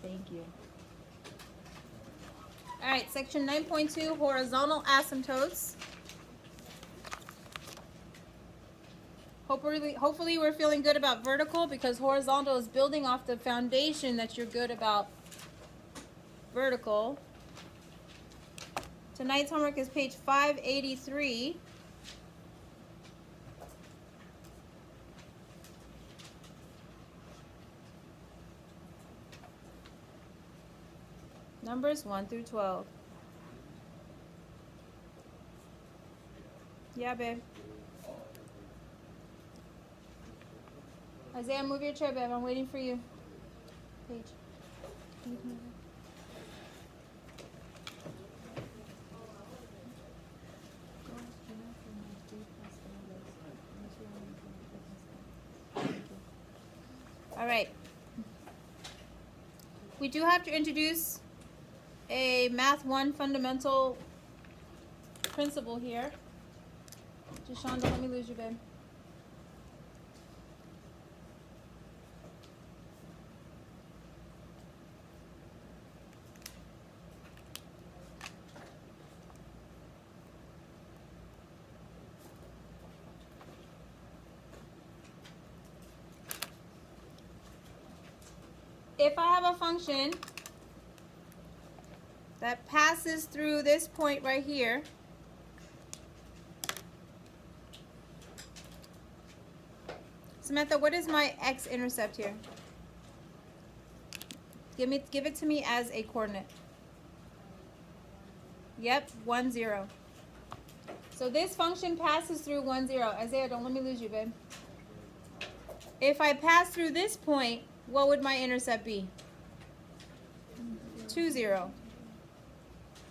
Thank you. All right, section 9.2, horizontal asymptotes. Hopefully we're feeling good about vertical because horizontal is building off the foundation that you're good about vertical. Tonight's homework is page 583. Numbers 1 through 12. Yeah, babe. Isaiah, move your chair, babe. I'm waiting for you. Paige. Can you move it? All right. We do have to introduce a Math 1 fundamental principle here. Jashonda, let me lose you, babe. If I have a function that passes through this point right here, Samantha, what is my x-intercept here? Give it to me as a coordinate. Yep, 1, 0. So this function passes through 1, 0. Isaiah, don't let me lose you, babe. If I pass through this point, what would my intercept be? 2, 0.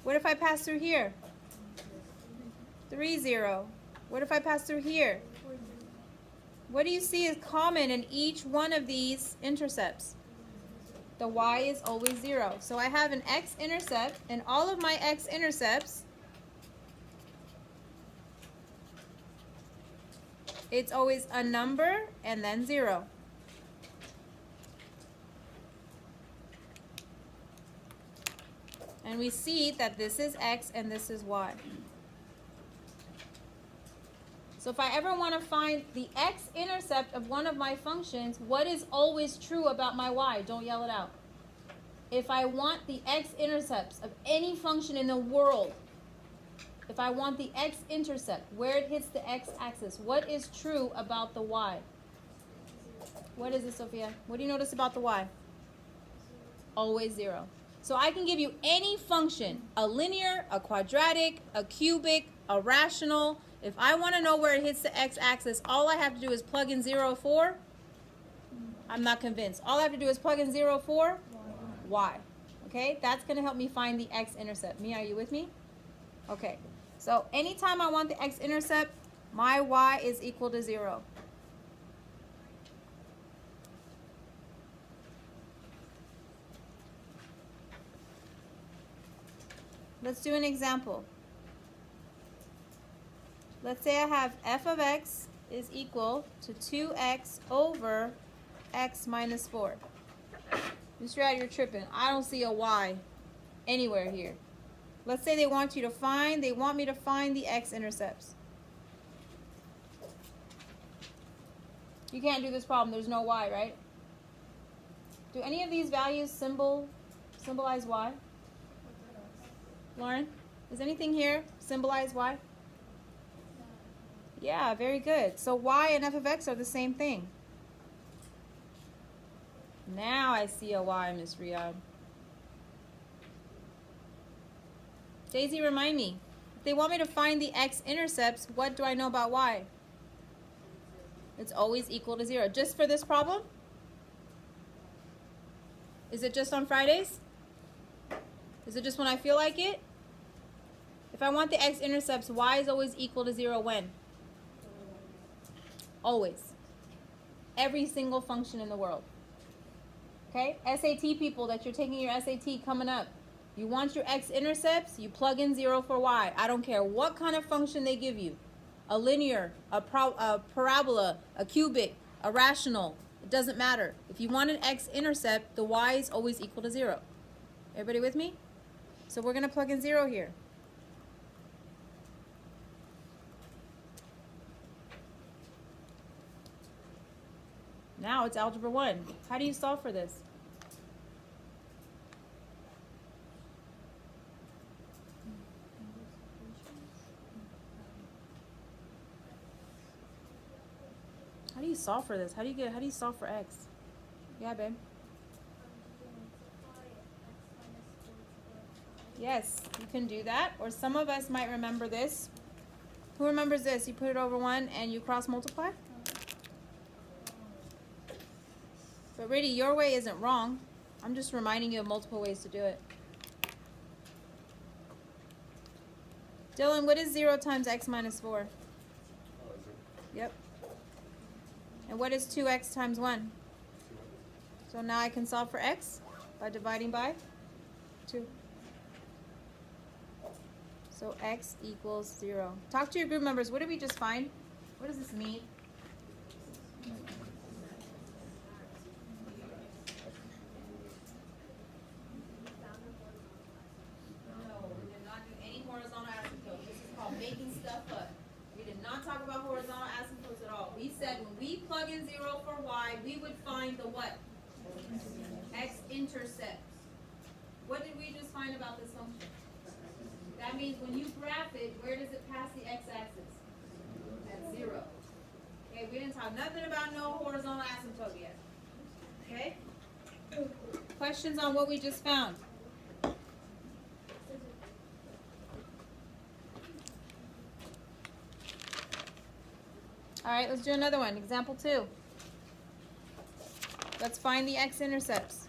What if I pass through here? 3, 0. What if I pass through here? What do you see is common in each one of these intercepts? The y is always 0. So I have an x-intercept, and all of my x-intercepts, it's always a number and then 0. And we see that this is x and this is y. So if I ever want to find the x-intercept of one of my functions, what is always true about my y? Don't yell it out. If I want the x-intercepts of any function in the world, if I want the x-intercept, where it hits the x-axis, what is true about the y? What is it, Sophia? What do you notice about the y? Always 0. So I can give you any function, a linear, a quadratic, a cubic, a rational. If I want to know where it hits the x-axis, all I have to do is plug in 0, 4. I'm not convinced. All I have to do is plug in 0, 4, y. Okay, that's going to help me find the x-intercept. Mia, are you with me? Okay, so anytime I want the x-intercept, my y is equal to 0. Let's do an example. Let's say I have f of x is equal to 2x over x minus 4. Mr. Riad, you're tripping. I don't see a y anywhere here. Let's say they want me to find the x-intercepts. You can't do this problem. There's no y, right? Do any of these values symbolize y? Lauren, does anything here symbolize y? Yeah, very good. So y and f of x are the same thing. Now I see a y, Miss Riad. Daisy, remind me. If they want me to find the x-intercepts, what do I know about y? It's always equal to 0. Just for this problem? Is it just on Fridays? Is it just when I feel like it? If I want the x-intercepts, y is always equal to 0 when? Always. Every single function in the world. Okay? SAT people that you're taking your SAT coming up. You want your x-intercepts, you plug in 0 for y. I don't care what kind of function they give you. A linear, a parabola, a cubic, a rational. It doesn't matter. If you want an x-intercept, the y is always equal to 0. Everybody with me? So we're going to plug in 0 here. Now it's algebra 1. How do you solve for this? How do you solve for this? How do you solve for x? Yeah, babe. Yes, you can do that. Or some of us might remember this. Who remembers this? You put it over 1 and you cross multiply? But really, your way isn't wrong. I'm just reminding you of multiple ways to do it. Dylan, what is 0 times x minus 4? Yep. And what is 2x times 1? So now I can solve for x by dividing by 2. So x equals 0. Talk to your group members. What did we just find? What does this mean? No, we did not do any horizontal asymptote. This is called making stuff up. We did not talk about horizontal asymptotes at all. We said when we plug in 0 for y, we would find the what? X-intercept. What did we just find about this function? That means when you graph it, where does it pass the x-axis? At 0. Okay, we didn't talk nothing about no horizontal asymptote yet. Okay? Questions on what we just found? All right, let's do another one. Example 2. Let's find the x-intercepts.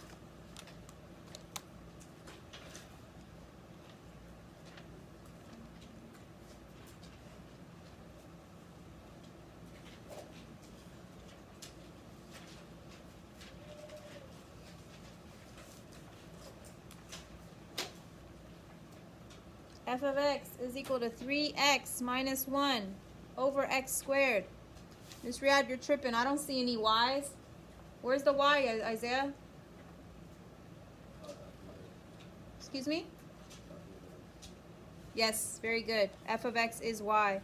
F of x is equal to 3x minus 1 over x squared. Miss Riad, you're tripping. I don't see any y's. Where's the y, Isaiah? Excuse me? Yes, very good. F of x is y.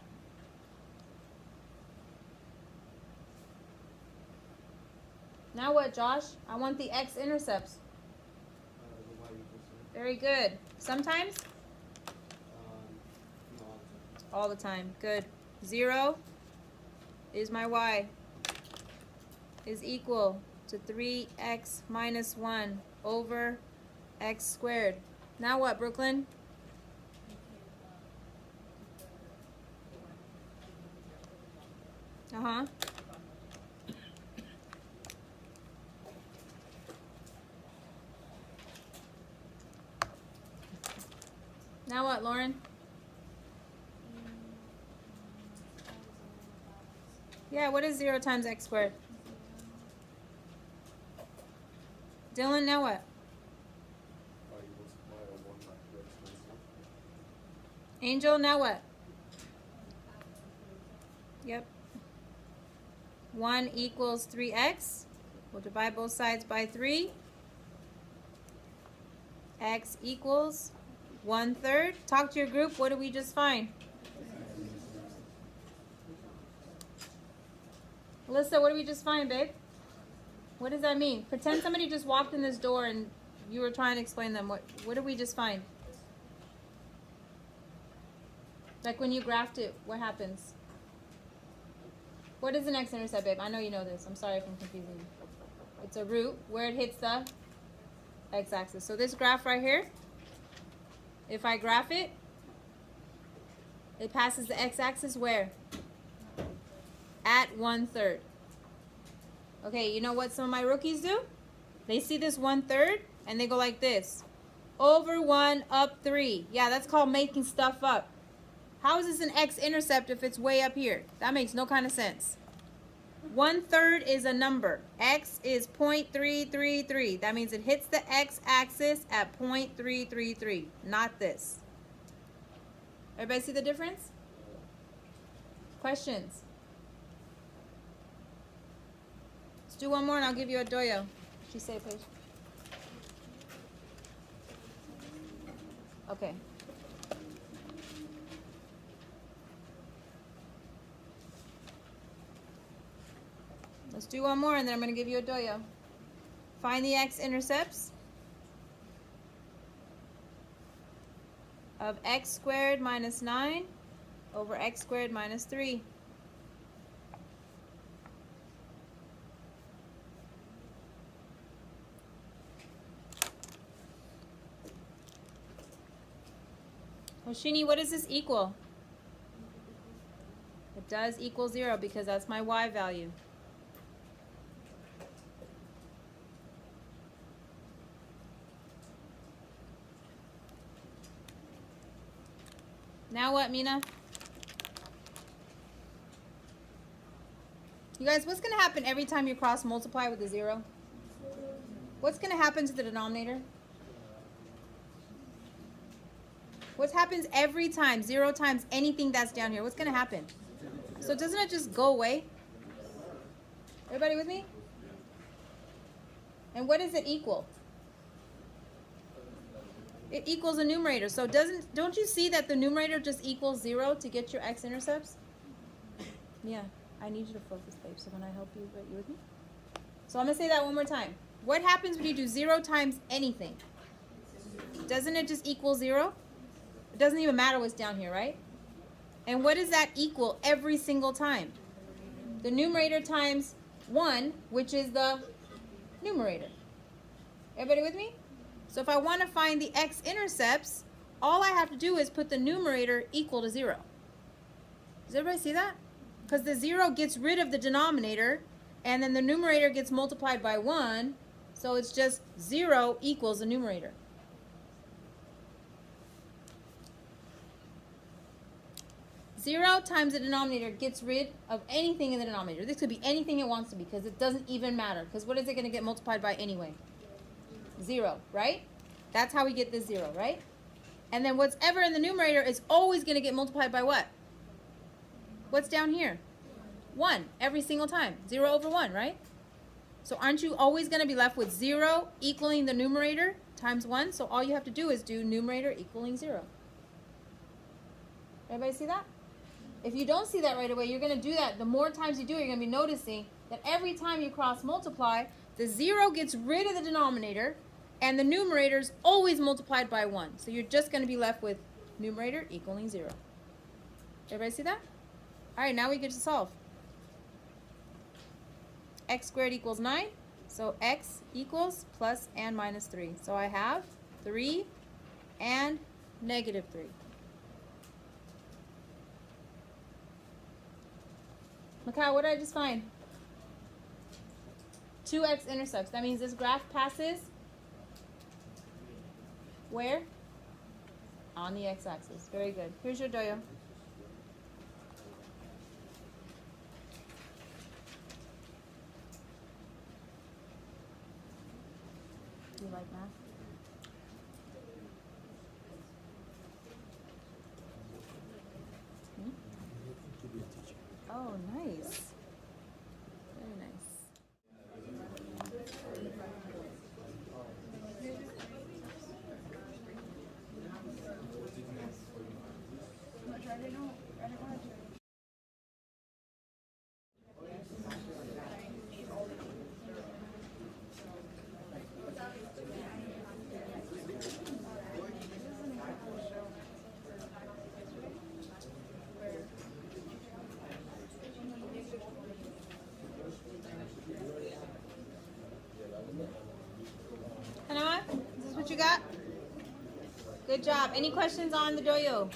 Now what, Josh? I want the x-intercepts. Very good. Sometimes? All the time. Good. 0 is my y. Is equal to 3x minus 1 over x squared. Now what, Brooklyn? Uh-huh. Now what, Lauren? Yeah, what is 0 times x squared? Dylan, now what? Angel, now what? Yep. 1 equals 3x. We'll divide both sides by 3. X equals 1/3. Talk to your group. What did we just find? Alyssa, what did we just find, babe? What does that mean? Pretend somebody just walked in this door and you were trying to explain them. What did we just find? Like when you graphed it, what happens? What is an x-intercept, babe? I know you know this. I'm sorry if I'm confusing you. It's a root where it hits the x-axis. So this graph right here, if I graph it, it passes the x-axis where? At 1/3. Okay, you know what some of my rookies do? They see this 1/3 and they go like this. Over 1, up 3. Yeah, that's called making stuff up. How is this an x-intercept if it's way up here? That makes no kind of sense. 1/3 is a number. X is 0.333. That means it hits the x-axis at 0.333, not this. Everybody see the difference? Questions? Let's do one more and I'll give you a doyo. She say, Paige? Okay. Let's do one more and then I'm going to give you a doyo. Find the x-intercepts of x squared minus 9 over x squared minus 3. Hoshini, what does this equal? It does equal 0 because that's my y value. Now what, Mina? You guys, what's going to happen every time you cross multiply with a 0? What's going to happen to the denominator? What happens every time? 0 times anything that's down here. What's going to happen? So doesn't it just go away? Everybody with me? And what does it equal? It equals a numerator. So don't you see that the numerator just equals 0 to get your x-intercepts? Yeah, I need you to focus, babe, so when I help you, you with me? So I'm going to say that one more time. What happens when you do 0 times anything? Doesn't it just equal 0? It doesn't even matter what's down here, right? And what does that equal every single time? The numerator times 1, which is the numerator. Everybody with me? So if I want to find the x-intercepts, all I have to do is put the numerator equal to 0. Does everybody see that? Because the 0 gets rid of the denominator, and then the numerator gets multiplied by 1, so it's just 0 equals the numerator. Zero times the denominator gets rid of anything in the denominator. This could be anything it wants to be because it doesn't even matter. Because what is it going to get multiplied by anyway? 0, right? That's how we get this 0, right? And then what's ever in the numerator is always going to get multiplied by what? What's down here? 1 every single time. 0 over 1, right? So aren't you always going to be left with 0 equaling the numerator times 1? So all you have to do is do numerator equaling 0. Everybody see that? If you don't see that right away, you're going to do that. The more times you do it, you're going to be noticing that every time you cross multiply, the 0 gets rid of the denominator, and the numerator is always multiplied by 1. So you're just going to be left with numerator equaling 0. Everybody see that? All right, now we get to solve. X squared equals 9. So x equals plus and minus 3. So I have 3 and negative 3. Mikhail, what did I just find? 2 x-intercepts. That means this graph passes where? On the x-axis. Very good. Here's your doyo. Do you like math? Oh, nice. Very nice. Hanawa, is this what you got? Good job. Any questions on the doyo?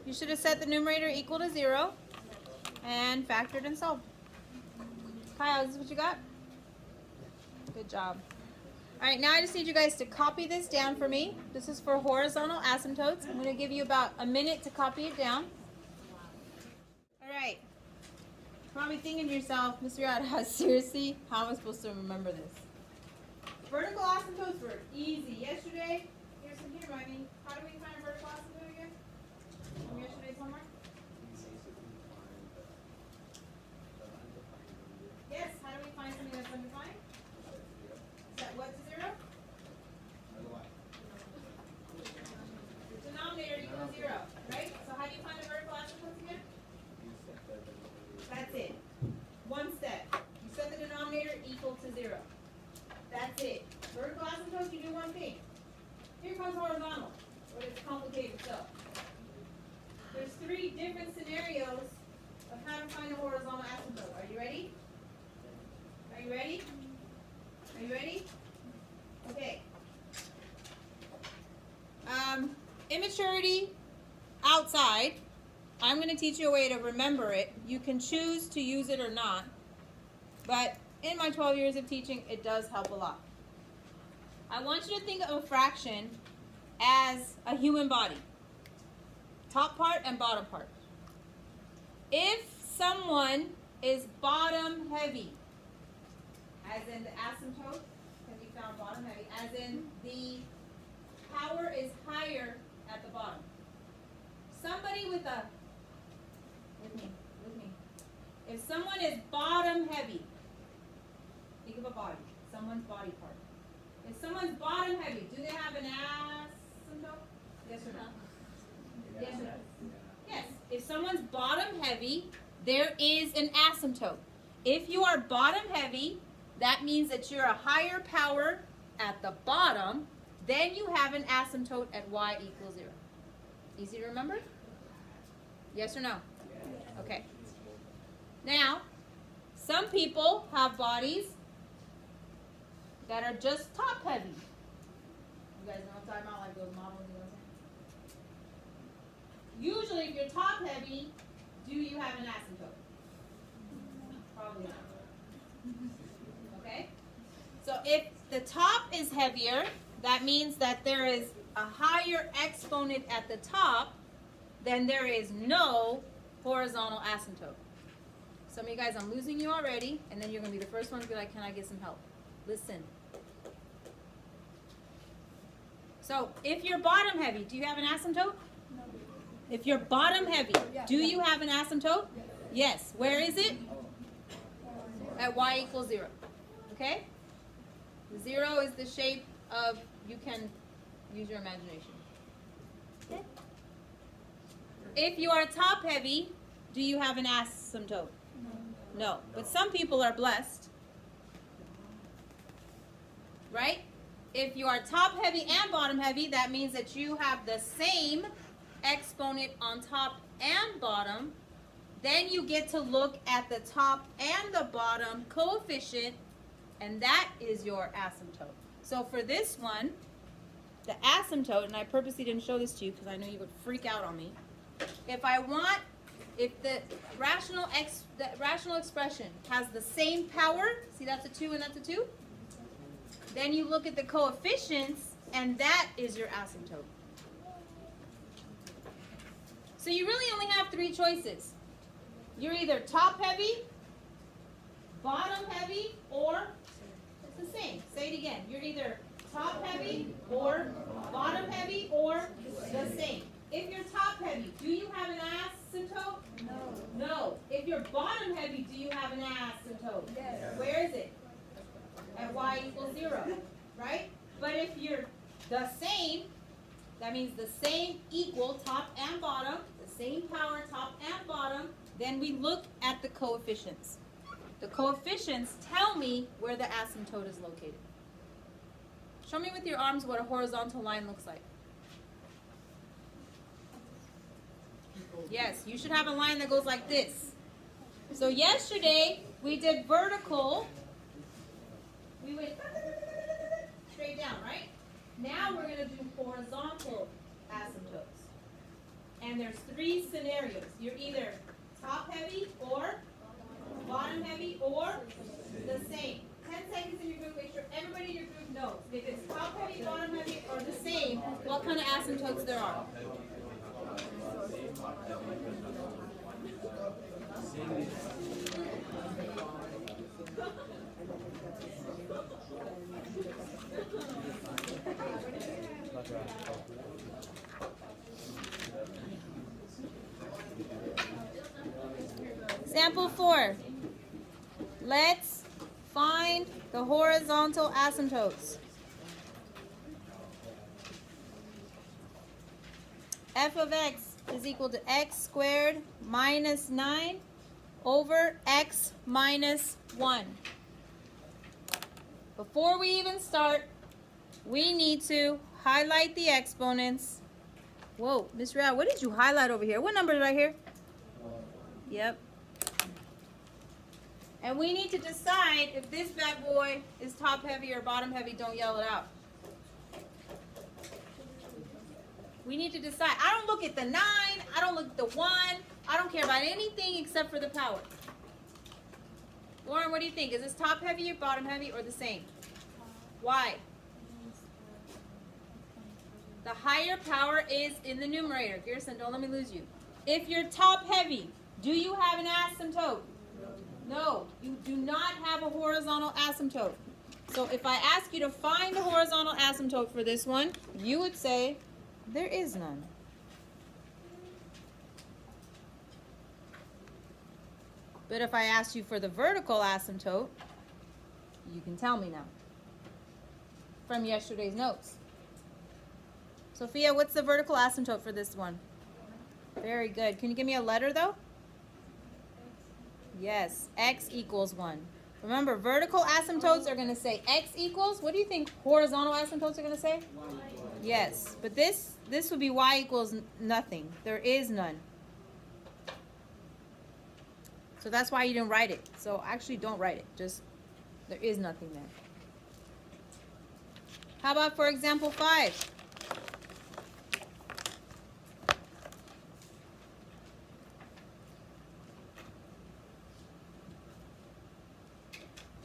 You should have set the numerator equal to 0 and factored and solved. Kyle, is this what you got? Good job. All right, now I just need you guys to copy this down for me. This is for horizontal asymptotes. I'm going to give you about a minute to copy it down. All right. Probably thinking to yourself, Mr. Riad, seriously, how am I supposed to remember this? Vertical asymptotes were easy. Yesterday, here's some here, remind me. How do we find a vertical asymptote again? From yesterday's homework? 3 different scenarios of how to find a horizontal asymptote. Are you ready? Are you ready? Are you ready? Okay. Immaturity outside. I'm going to teach you a way to remember it. You can choose to use it or not. But in my 12 years of teaching, it does help a lot. I want you to think of a fraction as a human body. Top part and bottom part. If someone is bottom heavy, as in the asymptote can be found bottom heavy, as in the power is higher at the bottom. Somebody with me. If someone is bottom heavy, think of a body, someone's body part. If someone's bottom heavy, do they have an asymptote? Yes or no? Yes or no? Yes. If someone's bottom heavy, there is an asymptote. If you are bottom heavy, that means that you're a higher power at the bottom, then you have an asymptote at y equals 0. Easy to remember? Yes or no? Okay. Now, some people have bodies that are just top heavy. You guys know what I'm talking about, like those models, you know what I'm saying? Usually, if you're top heavy, do you have an asymptote? Probably not. Okay? So if the top is heavier, that means that there is a higher exponent at the top, then there is no horizontal asymptote. Some of you guys, I'm losing you already, and then you're going to be the first one to be like, can I get some help? Listen. So if you're bottom heavy, do you have an asymptote? No. If you're bottom heavy, do you have an asymptote? Yes. Where is it? At y equals 0. Okay? The 0 is the shape of, you can use your imagination. Okay? If you are top heavy, do you have an asymptote? No. But some people are blessed. Right? If you are top heavy and bottom heavy, that means that you have the same exponent on top and bottom. Then you get to look at the top and the bottom coefficient, and that is your asymptote. So for this one, the asymptote, and I purposely didn't show this to you because I know you would freak out on me. If the rational expression has the same power, see that's a 2 and that's a 2? Then you look at the coefficients, and that is your asymptote. So you really only have 3 choices. You're either top heavy, bottom heavy, or it's the same. Say it again. You're either top heavy, or bottom heavy, or the same. If you're top heavy, do you have an asymptote? No. No. If you're bottom heavy, do you have an asymptote? Yes. Where is it? At y equals 0, right? But if you're the same, that means the same equal top and bottom, the same power top and bottom, then we look at the coefficients. The coefficients tell me where the asymptote is located. Show me with your arms what a horizontal line looks like. Yes, you should have a line that goes like this. So yesterday, we did vertical. We went straight down, right? Now we're going to do horizontal asymptotes. And there's 3 scenarios. You're either top heavy or bottom heavy or the same. 10 seconds in your group. Make sure everybody in your group knows. If it's top heavy, bottom heavy, or the same, what kind of asymptotes there are. Sample 4. Let's find the horizontal asymptotes. F of x is equal to x squared minus 9 over x minus 1. Before we even start, we need to highlight the exponents Whoa, Miss Riad, what did you highlight over here? What number did I hear? Yep. And we need to decide if this bad boy is top heavy or bottom heavy. Don't yell it out. We need to decide. I don't look at the 9. I don't look at the 1. I don't care about anything except for the power. Lauren, what do you think? Is this top heavy or bottom heavy or the same? Why? The higher power is in the numerator. Garrison, don't let me lose you. If you're top heavy, do you have an asymptote? No, you do not have a horizontal asymptote. So if I ask you to find the horizontal asymptote for this one, you would say there is none. But if I asked you for the vertical asymptote, you can tell me now from yesterday's notes. Sophia, what's the vertical asymptote for this one? Very good. Can you give me a letter though? Yes, x equals 1. Remember, vertical asymptotes are going to say x equals. What do you think horizontal asymptotes are going to say? Yes, but this would be y equals nothing. There is none. So that's why you didn't write it. So actually don't write it. Just, there is nothing there. How about for example 5?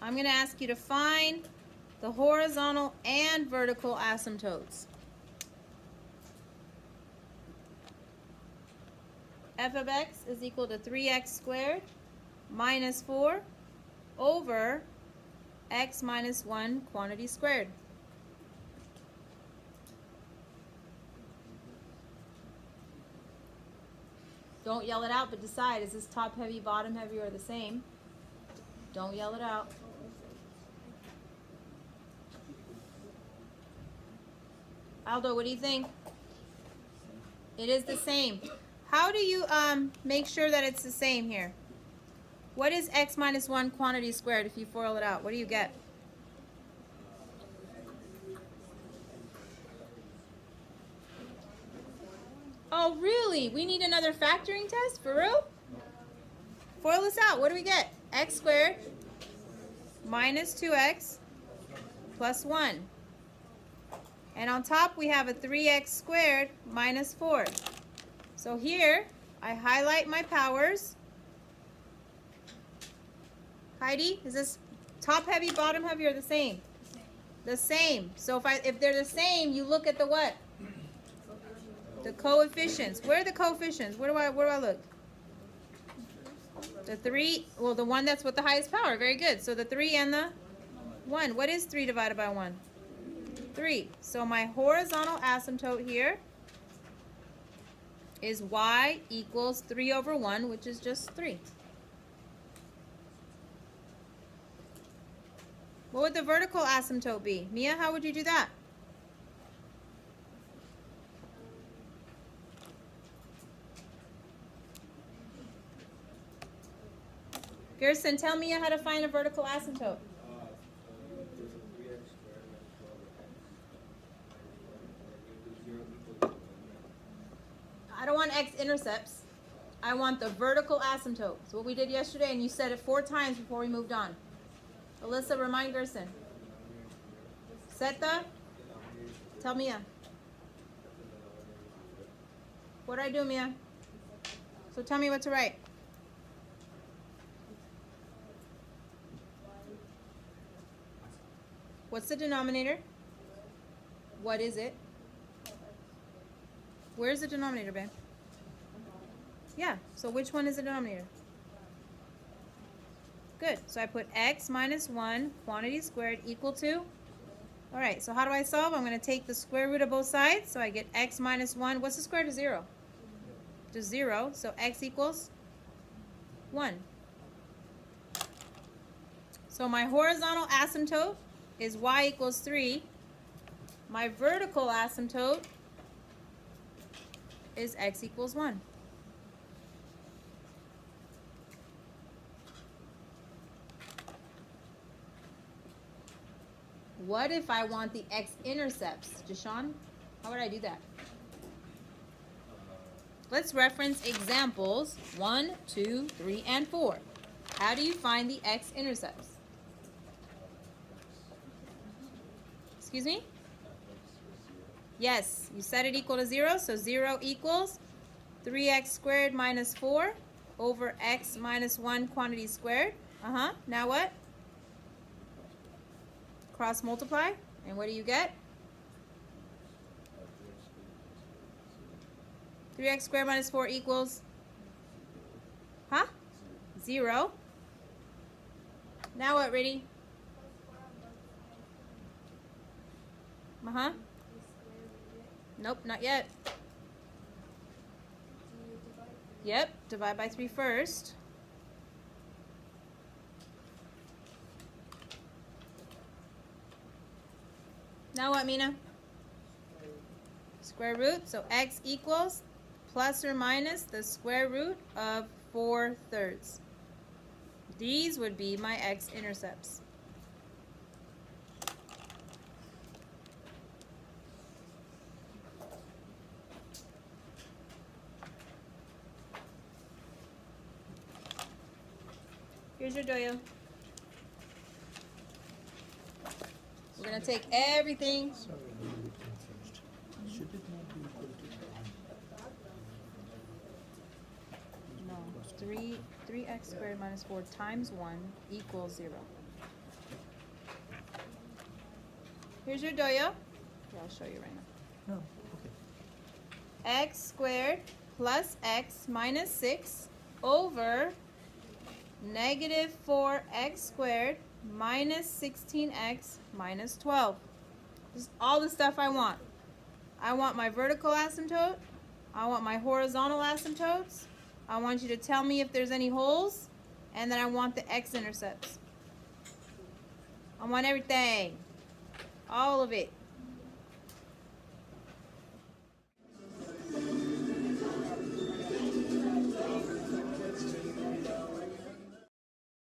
I'm going to ask you to find the horizontal and vertical asymptotes. F of x is equal to 3x squared minus 4 over x minus 1 quantity squared. Don't yell it out, but decide, is this top heavy, bottom heavy, or the same? Don't yell it out. Aldo, what do you think? It is the same. How do you make sure that it's the same here? What is x minus 1 quantity squared if you FOIL it out? What do you get? Oh, really? We need another factoring test? For real? FOIL this out. What do we get? X squared minus 2x plus 1. And on top we have a 3x squared minus 4. So here I highlight my powers. Heidi, is this top heavy, bottom heavy, or the same? The same. So if they're the same, you look at the what? The coefficients. Where are the coefficients? Where do I look? The 3, well, the one that's with the highest power. Very good. So the 3 and the 1. What is 3 divided by 1? 3. So my horizontal asymptote here is y equals 3 over 1, which is just 3. What would the vertical asymptote be? Mia, how would you do that? Gerson, tell Mia how to find a vertical asymptote. I don't want x-intercepts. I want the vertical asymptote. It's what we did yesterday, and you said it 4 times before we moved on. Alyssa, remind Gerson. Seta, tell Mia. What did I do, Mia? So tell me what to write. What's the denominator? What is it? Where's the denominator, babe? Yeah, so which one is the denominator? Good, so I put x minus 1 quantity squared equal to? All right, so how do I solve? I'm going to take the square root of both sides, so I get x minus 1. What's the square root of 0? Just 0, so x equals 1. So my horizontal asymptote is y equals 3. My vertical asymptote is x equals 1. What if I want the x-intercepts? Jashawn, how would I do that? Let's reference examples 1, 2, 3, and 4. How do you find the x-intercepts? Excuse me? Yes, you set it equal to 0, so 0 equals 3x squared minus 4 over x minus 1 quantity squared. Now what? Cross multiply, and what do you get? 3x squared minus 4 equals? 0. Now what, Riddy? Nope, not yet. Yep, divide by 3 first. Now what, Mina? Square root, so x equals plus or minus the square root of 4/3. These would be my x-intercepts. Here's your doyo. We're going to take everything. Sorry, I'm a bit confused. Should it not be equal to 1? No, 3x squared minus 4 times 1 equals 0. Here's your doyo. Yeah, I'll show you right now. No, okay. X squared plus x minus 6 over negative 4x squared minus 16x minus 12. This is all the stuff I want. I want my vertical asymptote. I want my horizontal asymptotes. I want you to tell me if there's any holes. And then I want the x-intercepts. I want everything. All of it.